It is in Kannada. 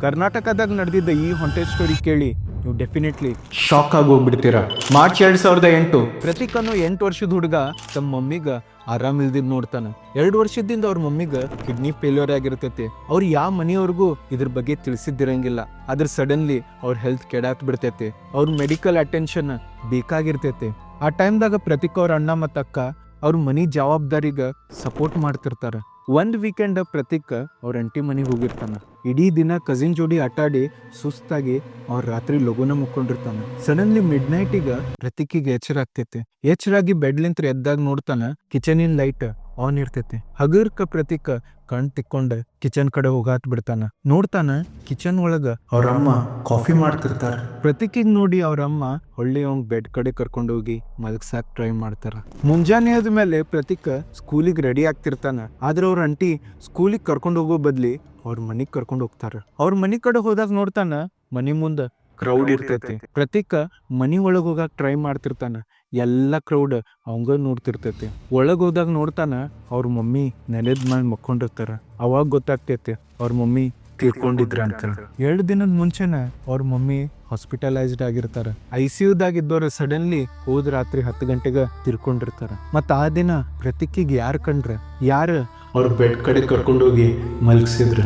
ಕರ್ನಾಟಕದಾಗ ನಡೆದಿದ್ದ ಈ ಹೊಂಟೆ ಸ್ಟೋರಿ ಕೇಳಿ ನೀವು ಡೆಫಿನೆಟ್ಲಿ ಶಾಕ್ ಆಗಿ ಹೋಗ್ಬಿಡ್ತೀರಾ. ಮಾರ್ಚ್ 2008 ಪ್ರತೀಕನು 8 ವರ್ಷದ ಹುಡುಗ ತಮ್ಮ ಮಮ್ಮಿಗ ಆರಾಮ್ ಇಲ್ದಿದ್ ನೋಡ್ತಾನ. 2 ವರ್ಷದಿಂದ ಅವ್ರ ಮಮ್ಮಿಗ ಕಿಡ್ನಿ ಫೇಲ್ಯೂರ್ ಆಗಿರ್ತೈತಿ. ಅವ್ರು ಯಾವ ಮನೆಯವ್ರಿಗೂ ಇದ್ರ ಬಗ್ಗೆ ತಿಳಿಸಿದ್ದಿರಂಗಿಲ್ಲ. ಆದ್ರೆ ಸಡನ್ಲಿ ಅವ್ರ ಹೆಲ್ತ್ ಕೆಡಾತ್ ಬಿಡ್ತೈತಿ. ಅವ್ರ ಮೆಡಿಕಲ್ ಅಟೆನ್ಷನ್ ಬೇಕಾಗಿರ್ತೈತಿ. ಆ ಟೈಮ್ದಾಗ ಪ್ರತೀಕ್ ಅವ್ರ ಅಣ್ಣ ಮತ್ತು ಅಕ್ಕ ಅವ್ರ ಮನಿ ಜವಾಬ್ದಾರಿಗ ಸಪೋರ್ಟ್ ಮಾಡ್ತಿರ್ತಾರ. ಒಂದ್ ವೀಕೆಂಡ್ ಪ್ರತೀಕ್ ಅವ್ರ ಅಂಟಿ ಮನೆಗೆ ಹೋಗಿರ್ತಾನ. ಇಡೀ ದಿನ ಕಸಿನ್ ಜೋಡಿ ಆಟಾಡಿ ಸುಸ್ತಾಗಿ ಅವ್ರ ರಾತ್ರಿ ಲಗುನ ಮುಕ್ಕೊಂಡಿರ್ತಾನ. ಸಡನ್ಲಿ ಮಿಡ್ ನೈಟಿಗ ಪ್ರತೀಕಿಗೆ ಎಚ್ಚರ ಆಗ್ತೈತಿ. ಎಚ್ಚರಾಗಿ ಬೆಡ್ಲಿಂತ್ರ ಎದ್ದಾಗ ನೋಡ್ತಾನ ಕಿಚನಿನ್ ಲೈಟ್ ಆನ್ ಇರ್ತೈತಿ. ಹಗರ್ಕ ಪ್ರತೀಕ್ ಕಣ್ ತಿಕ್ಕೊಂಡ ಕಿಚನ್ ಕಡೆ ಹೋಗಾತ್ ಬಿಡ್ತಾನ. ನೋಡ್ತಾನ ಕಿಚನ್ ಒಳಗ ಅವ್ರಮ್ಮ ಕಾಫಿ ಮಾಡ್ತಿರ್ತಾರ. ಪ್ರತೀಕಿಗ್ ನೋಡಿ ಅವ್ರಮ್ಮ ಹೊಳ್ಳಿ ಅವಂಗ್ ಬೆಡ್ ಕಡೆ ಕರ್ಕೊಂಡೋಗಿ ಮಲಗ್ಸಾಕ್ ಟ್ರೈ ಮಾಡ್ತಾರ. ಮುಂಜಾನೆ ಆದ್ಮೇಲೆ ಪ್ರತೀಕ್ ಸ್ಕೂಲಿಗೆ ರೆಡಿ ಆಗ್ತಿರ್ತಾನ. ಆದ್ರೆ ಅವ್ರ ಅಂಟಿ ಸ್ಕೂಲಿಗೆ ಕರ್ಕೊಂಡ್ ಹೋಗೋ ಬದ್ಲಿ ಅವ್ರ ಮನಿಗ್ ಕರ್ಕೊಂಡ್ ಹೋಗ್ತಾರ. ಅವ್ರ ಮನಿ ಕಡೆ ಹೋದಾಗ ನೋಡ್ತಾನ ಮನಿ ಮುಂದ ಕ್ರೌಡ್ ಇರ್ತೈತಿ. ಪ್ರತೀಕ್ ಮನಿ ಒಳಗ್ ಹೋಗಾಕ್ ಟ್ರೈ ಮಾಡ್ತಿರ್ತಾನ. ಎಲ್ಲ ಕ್ರೌಡ್ ಅವಂಗ ನೋಡ್ತಿರ್ತೈತಿ. ಒಳಗ್ ಹೋದಾಗ ನೋಡ್ತಾನ ಅವ್ರ ಮಮ್ಮಿ ನೆಲದ ಮೇಲೆ ಮಕ್ಕೊಂಡಿರ್ತಾರ. ಅವಾಗ ಗೊತ್ತಾಗ್ತೈತಿ ಅವ್ರ ಮಮ್ಮಿ ತೀರ್ಕೊಂಡಿದ್ರ ಅಂತ. 2 ದಿನದ ಮುಂಚೆನ ಅವ್ರ ಮಮ್ಮಿ ಹಾಸ್ಪಿಟಲೈಸ್ಡ್ ಆಗಿರ್ತಾರ. ICUದಾಗಿದ್ದವ್ರ ಸಡನ್ಲಿ ಹೋದ್ ರಾತ್ರಿ 10 ಗಂಟೆಗೆ ತೀರ್ಕೊಂಡಿರ್ತಾರ. ಮತ್ತ ಆ ದಿನ ಪ್ರತೀಕಿಗೆ ಯಾರು ಕಂಡ್ರ, ಯಾರು ಅವ್ರ ಬೆಡ್ ಕಡೆ ಕರ್ಕೊಂಡೋಗಿ ಮಲಗಿಸಿದ್ರ.